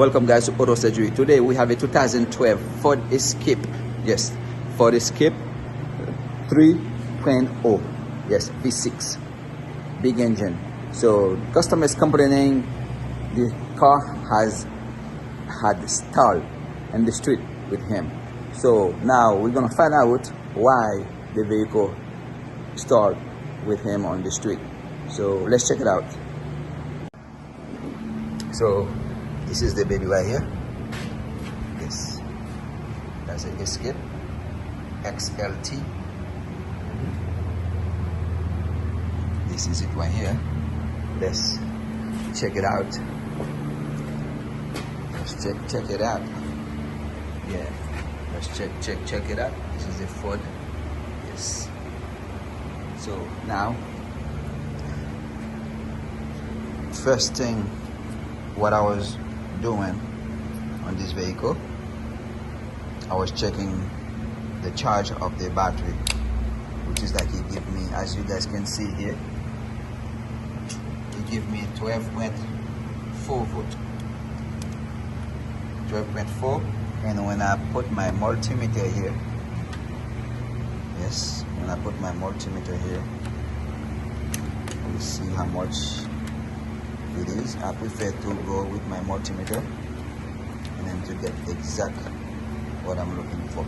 Welcome guys to Auto Surgery. Today we have a 2012 Ford Escape. Yes, Ford Escape 3.0. Yes, V6, big engine. So customer is complaining the car has had stalled in the street with him. So now we're gonna find out why the vehicle stalled with him on the street. So let's check it out. So this is the baby right here. Yes, that's an Escape XLT. This is it right here. Let's check it out. Let's check it out. Yeah, let's check it out. This is a Ford. Yes. So now, first thing, what I was doing on this vehicle, I was checking the charge of the battery, which is like it give me, as you guys can see here, it give me 12.4 volt. 12.4, and when I put my multimeter here, yes, when I put my multimeter here, we'll see how much it is. I prefer to go with my multimeter and then to get exact what I'm looking for.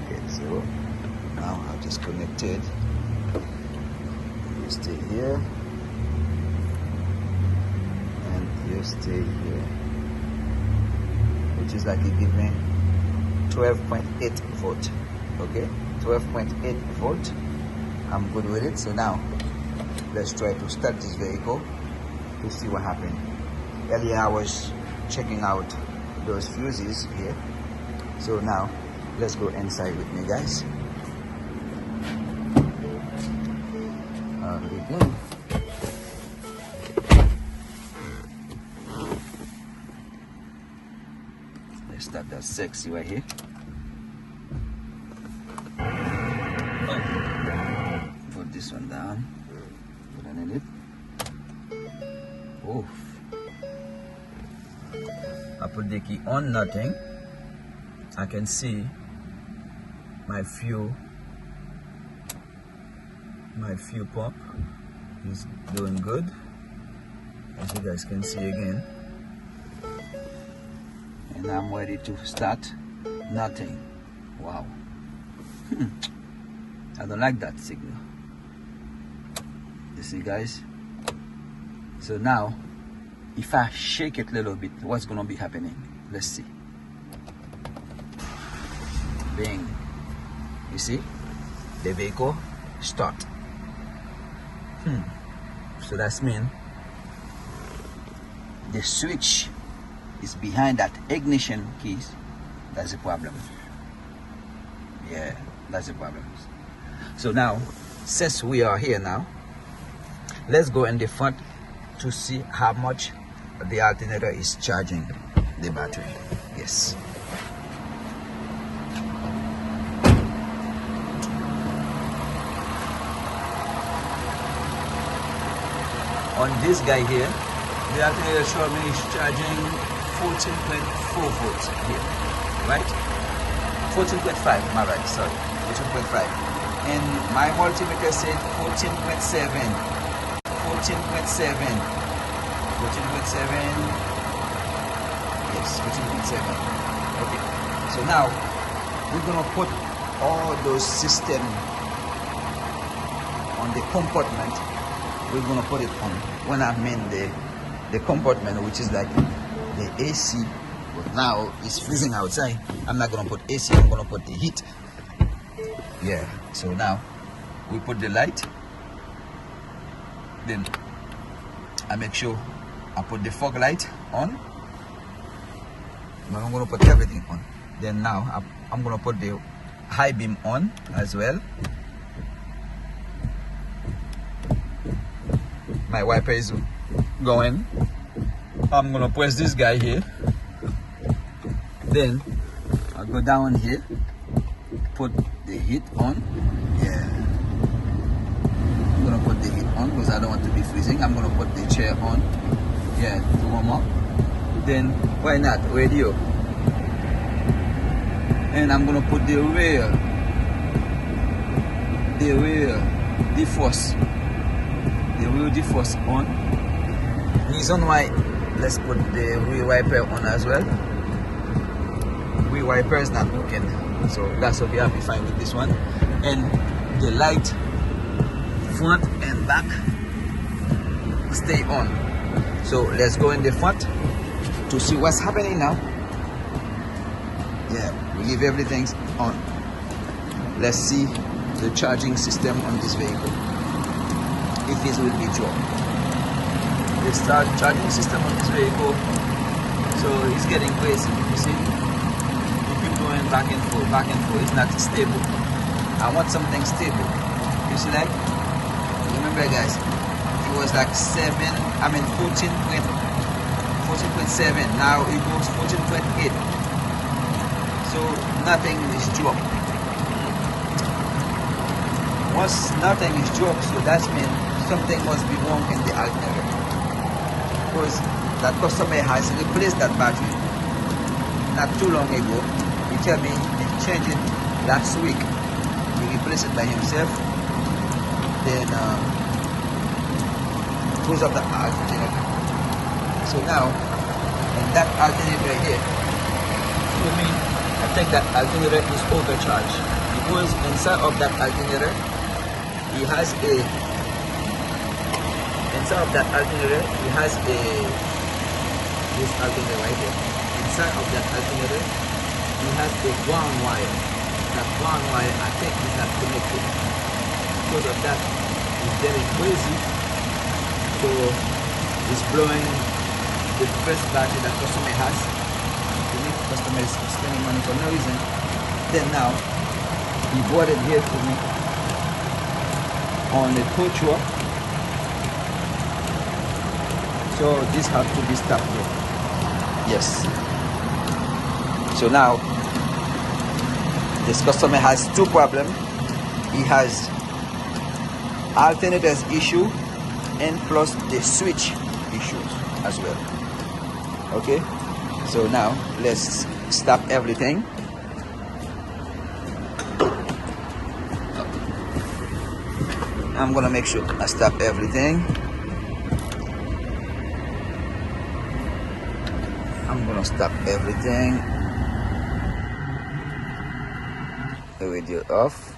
Okay, so now I've just connected. You stay here and you stay here, which is like it gives me 12.8 volt. Okay, 12.8 volt. I'm good with it. So now let's try to start this vehicle to see what happened. Earlier I was checking out those fuses here. So now let's go inside with me, guys. There we go. Let's start that sexy right here. Put this one down. Put it in it. Oof. I put the key on, nothing. I can see my fuel pump is doing good, as you guys can see again. And I'm ready to start. Nothing. Wow. I don't like that signal. You see, guys? So now, if I shake it a little bit, what's gonna be happening? Let's see. Bang. You see? The vehicle start. So that's mean the switch is behind that ignition keys. That's the problem. Yeah, that's the problem. So now, since we are here now, let's go in the front to see how much the alternator is charging the battery. Yes. On this guy here, the alternator show me is charging 14.4 volts here, right? 14.5, my right, sorry, 14.5. And my multimeter said 14.7. 14.7. Yes, 14.7. Okay. So now we're gonna put all those systems on the compartment. We're gonna put it on. When I mean the compartment, which is like the AC, but now it's freezing outside. I'm not gonna put AC, I'm gonna put the heat. Yeah, so now we put the light, then I make sure I put the fog light on, but I'm gonna put everything on. Then now I'm gonna put the high beam on as well. My wiper is going. I'm gonna press this guy here, then I'll go down here, put the heat on. Yeah, I'm gonna put because I don't want to be freezing. I'm gonna put the chair on, yeah, to warm up. Then why not radio? And I'm gonna put the rear defrost, on. Reason why, let's put the rear wiper on as well. Rear wiper is not working, so that's what we have to find with this one. And the light front and back stay on. So let's go in the front to see what's happening now. Yeah, we leave everything on. Let's see the charging system on this vehicle, if it will be dropped. The charging system on this vehicle, so it's getting crazy. You see, it keep going back and forth. It's not stable. I want something stable. You see, like, remember guys, it was like 14.7. Now it goes 14.8. So nothing is dropped. Once nothing is dropped, so that means something must be wrong in the alternator, because that customer has replaced that battery not too long ago. He tell me he changed it last week. He replaced it by himself. Then goes up the alternator. So now in that alternator here, for me, I think that alternator is overcharged, because inside of that alternator, he has a this alternator right here. Inside of that alternator, he has a ground wire. That ground wire, I think, is not connected. Because of that, it's getting crazy. So it's blowing the first battery that customer has. The customer is spending money for no reason. Then now he brought it here to me on the tow truck. So this has to be stopped here. Yes. So now this customer has two problems. He has alternators issue and plus the switch issues as well. Okay, so now let's stop everything. I'm gonna make sure I stop everything. I'm gonna stop everything. The radio off.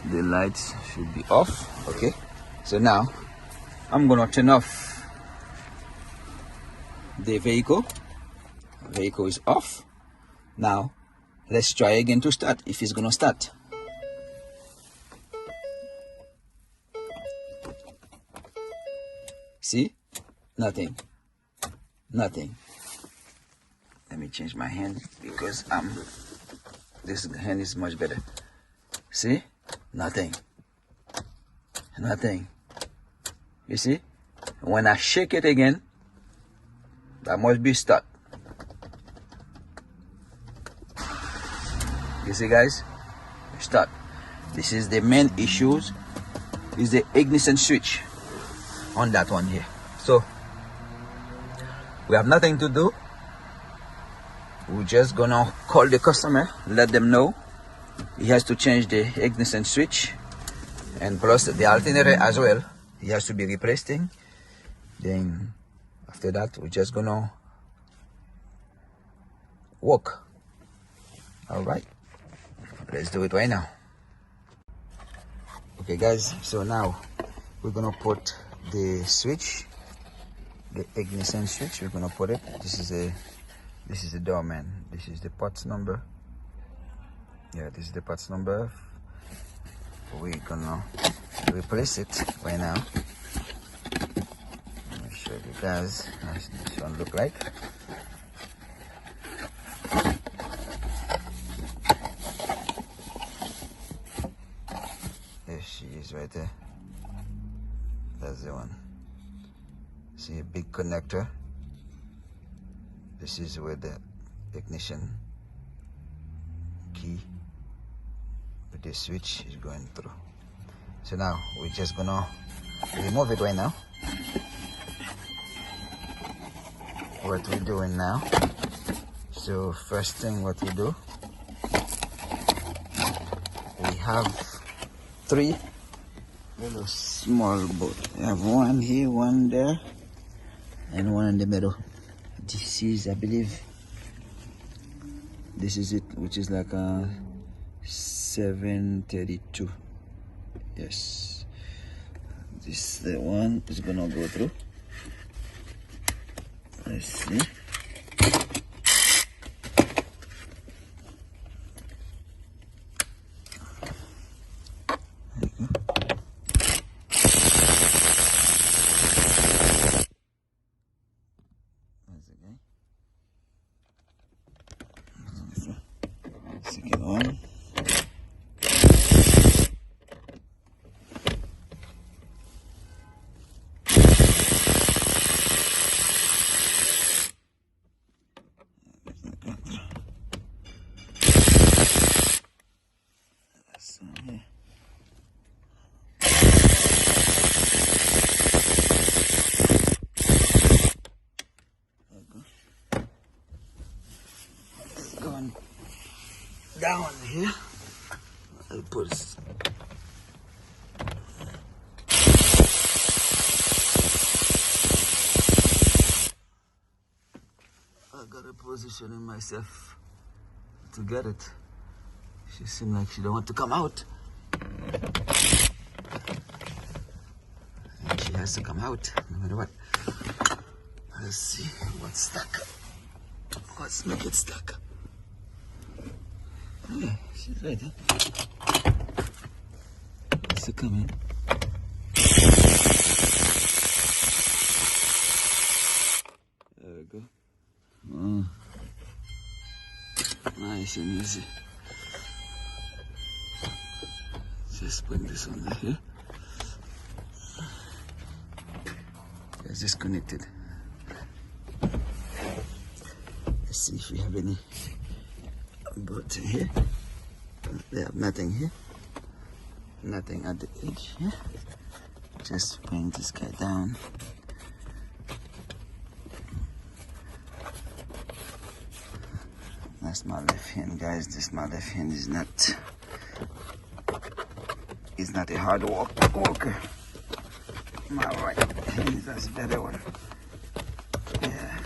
The lights should be off. Okay, so now I'm gonna turn off the vehicle. The vehicle is off. Now let's try again to start, if it's gonna start. See, nothing. Let me change my hand, because this hand is much better. See, nothing. You see, when I shake it again, that must be start. You see guys, start. This is the main issues, is the ignition switch on that one here. So we have nothing to do. We're just gonna call the customer, let them know he has to change the ignition switch, and plus the alternator as well, he has to be replacing. Then after that, we're just gonna work. All right, let's do it right now. Okay guys, so now we're gonna put the switch, the ignition switch. We're gonna put it. This is the doorman. This is the parts number. Yeah, this is the parts number. We're gonna replace it right now. Let me show you guys how this one look like. There she is right there. That's the one. See a big connector. This is where the ignition key the switch is going through. So now we're just gonna remove it right now. What we're doing now, so first thing what we do, we have 3 little small boats. We have one here, one there, and one in the middle. This is, I believe, this is it, which is like a 732. Yes, this the one is gonna go through. Let's see. Second one. Going down here. I'll put it. I gotta positioning myself to get it. She seems like she don't want to come out. And she has to come out no matter what. Let's see what's stuck. Let's make it stuck. Yeah, she's right there. What's it coming? There we go. Oh. Nice and easy. Just put this on here. It's disconnected. Let's see if we have any button here. They have nothing here. Nothing at the edge here. Just bring this guy down. That's my left hand, guys. This my left hand is not. It's not a hard worker. My right hand is a better one. Yeah.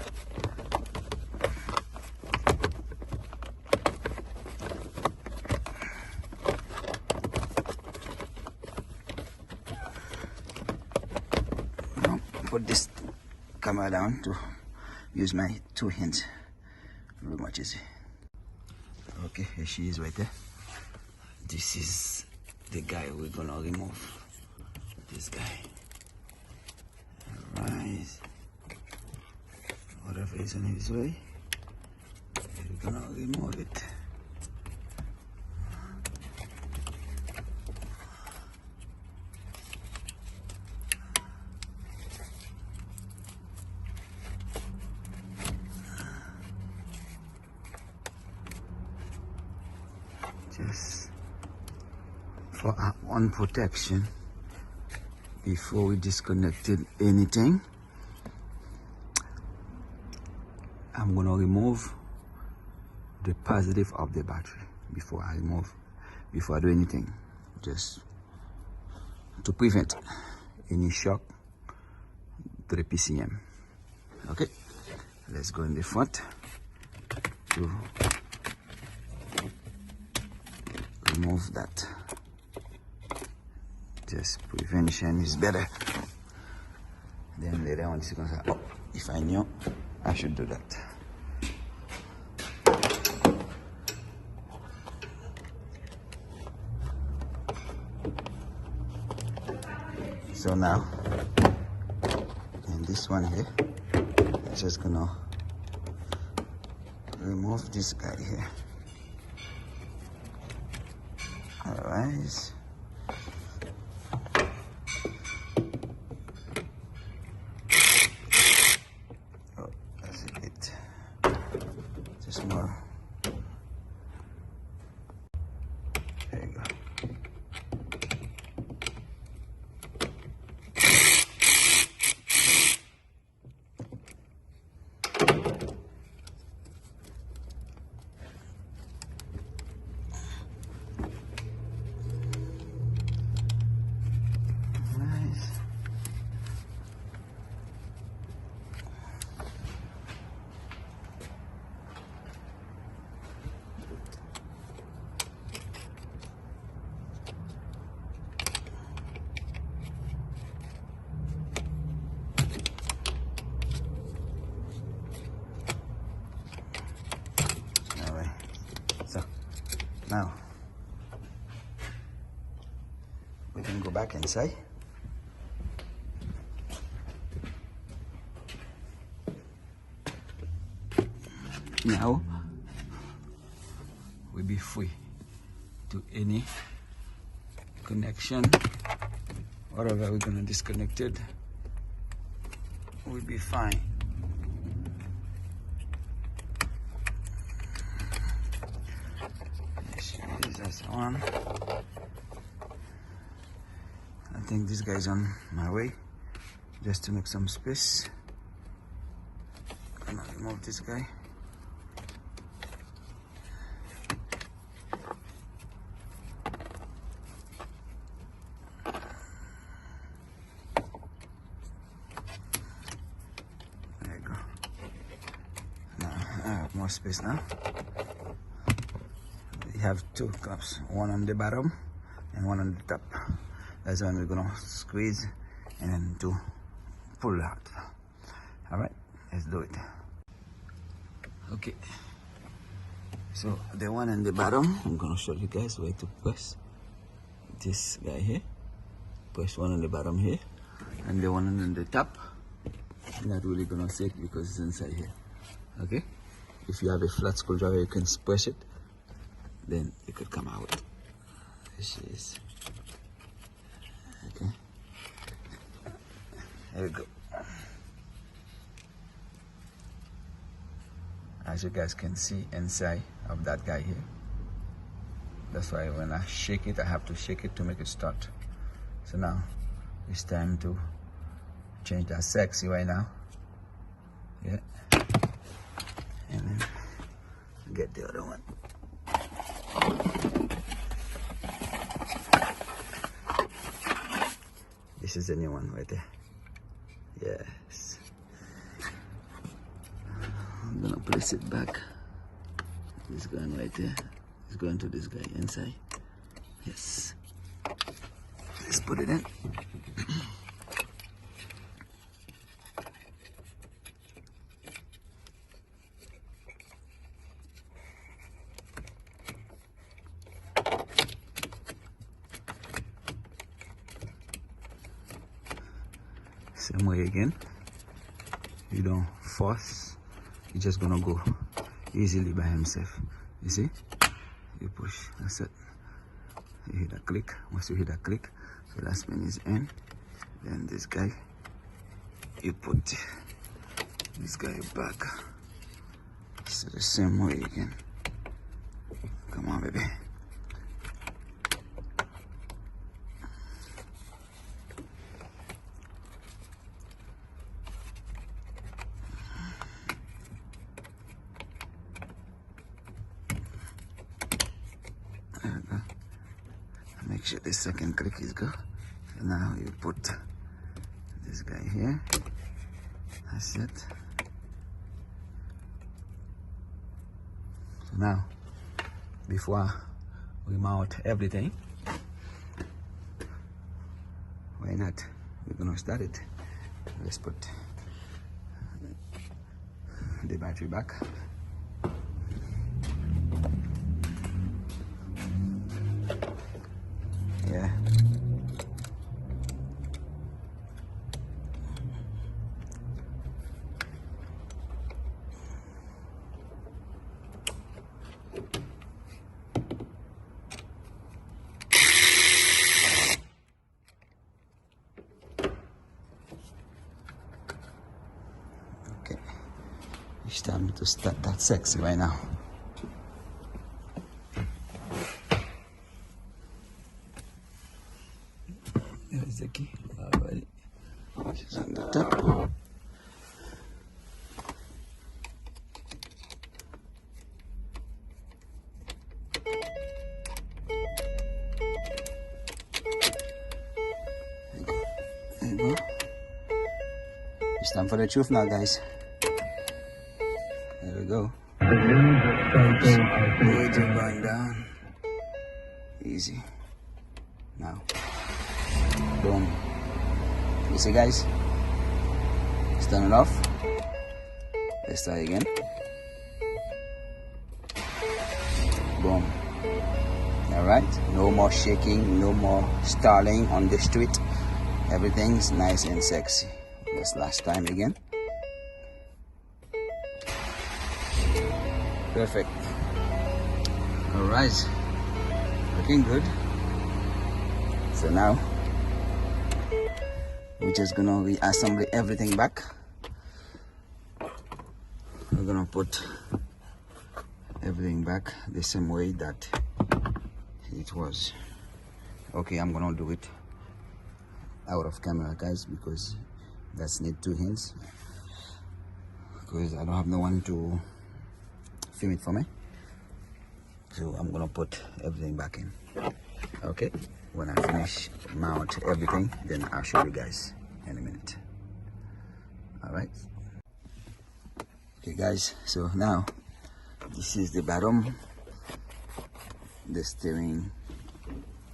Now put this camera down to use my 2 hands. Very much easy. Okay, here she is right there. This is the guy we're gonna remove. This guy. Alright. Whatever is in his way, we're gonna remove it. Just for our own protection, before we disconnected anything, I'm gonna remove the positive of the battery before I do anything, just to prevent any shock to the PCM. Okay, let's go in the front to remove that. Just prevention is better. Then later on she's gonna say, oh, if I knew, I should do that. So now, in this one here, I'm just gonna remove this guy here. Alright. Oh, that's a bit. Just more. There you go. back inside. Now we'll be free to any connection. Whatever we're gonna disconnect it, we'll be fine. That's one. I think this guy's on my way, just to make some space. I'm gonna remove this guy. There you go. Now I have more space now. We have two cups, one on the bottom and one on the top. That's when we're gonna squeeze and then to pull out. All right, let's do it. Okay, so the one on the bottom, I'm gonna show you guys where to press this guy here. Press one on the bottom here, and the one on the top, not really gonna sit because it's inside here. Okay, if you have a flat screwdriver, you can press it, then it could come out. This is okay. There we go. As you guys can see inside of that guy here. That's why when I shake it, I have to shake it to make it start. So now it's time to change that sexy right now. Yeah. And then get the other one. This is the new one right there. Yes. I'm gonna place it back. This going right there. It's going to this guy inside. Yes. Let's put it in. Same way again. You don't force. You're just gonna go easily by himself. You see? You push. That's it. You hear that click. Once you hear that click, the last pin is in. Then this guy, you put this guy back. So the same way again. Come on, baby. Make sure the second click is good. And now you put this guy here. That's it. So now, before we mount everything, why not? We're gonna start it. Let's put the battery back. Yeah. Okay. It's time to start that sexy right now. There's the key. Alright. She's on the top. There you go. It's time for the truth now, guys. There we go. Good, you're going down. Easy. Now. Boom. You see, guys? Let's turn it off. Let's try again. Boom. All right. right, no more shaking, no more stalling on the street. Everything's nice and sexy. This last time again. Perfect. All right, looking good. So now we're just gonna reassemble everything back. We're gonna put everything back the same way that it was. Okay, I'm gonna do it out of camera, guys, because that's need 2 hands, because I don't have no one to film it for me. So I'm gonna put everything back in. Okay, when I finish mount everything, then I'll show you guys in a minute. All right. Okay guys, so now this is the bottom, the steering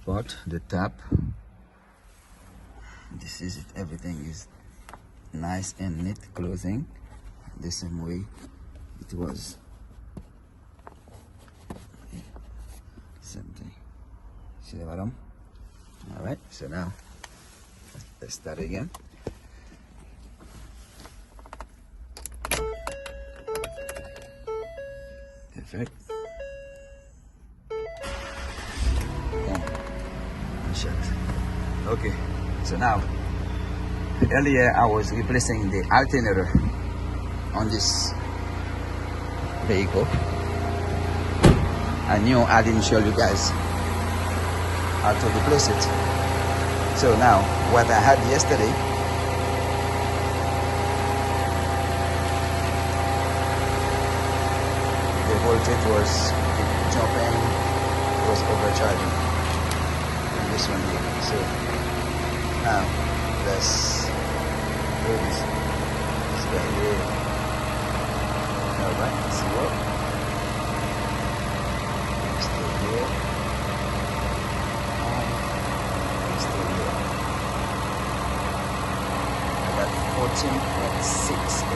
part, the top. This is it. Everything is nice and neat, closing the same way it was. Same thing. See the bottom? All right, so now let's start again. Perfect. Shut. Okay, so now earlier I was replacing the alternator on this vehicle. I knew I didn't show you guys how to replace it. So now what I had yesterday, the voltage was jumping, it was overcharging on this one here. So now let's do this guy here. Alright, let's see what. Still here. Still here. I got 14.6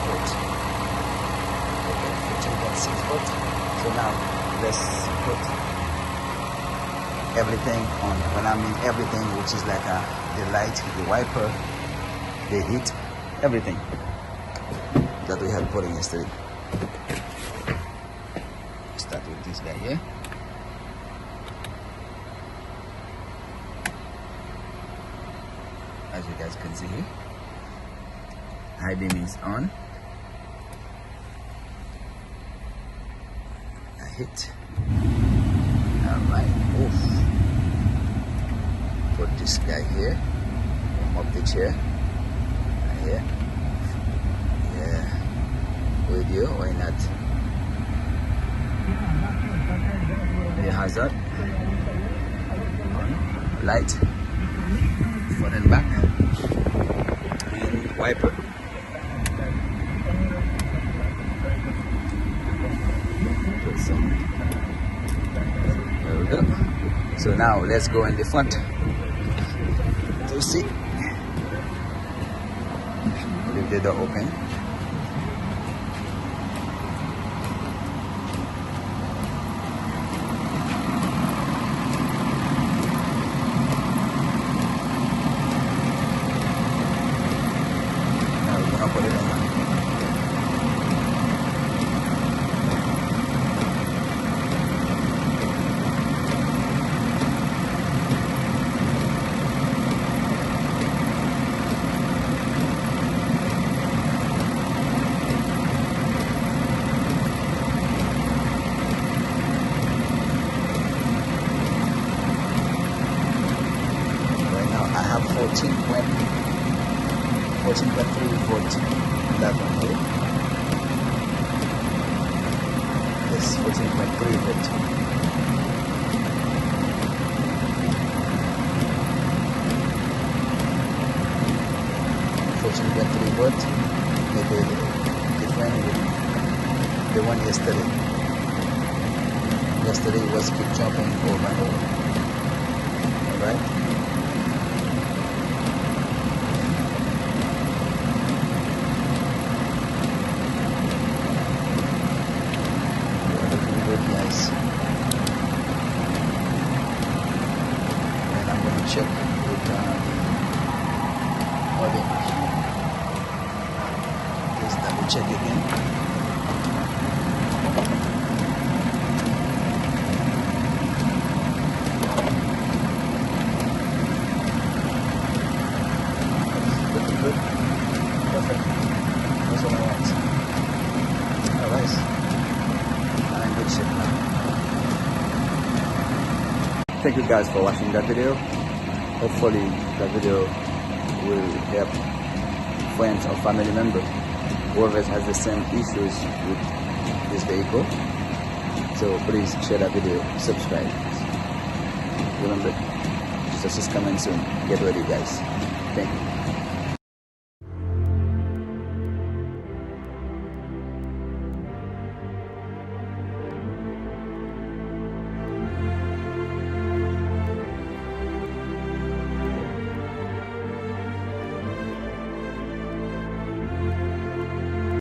volt. Okay, 14.6 volt. So now let's put everything on. When I mean everything, which is like the light, the wiper, the heat, everything that we had put in yesterday. Start with this guy here. As you guys can see here, high beam is on. I hit. Alright, oof. Put this guy here, warm up the chair. Here. Yeah. Radio, why not? The hazard. Light. Front and back. And wiper. Put some. There we go. So now let's go in the front to see. Leave the door open. Now we're gonna put it on. I have 14.3 volt level here. This 14.3 volt. Volt, maybe different with the one yesterday. Yesterday was keep jumping over and over. Alright? check again. Looking good. Perfect. That's what I want. Alright. I'm in good shape now. Thank you guys for watching that video. Hopefully the video will help friends or family members whoever has the same issues with this vehicle. So please share that video, subscribe. Remember, Jesus is coming soon. Get ready guys. Thank you.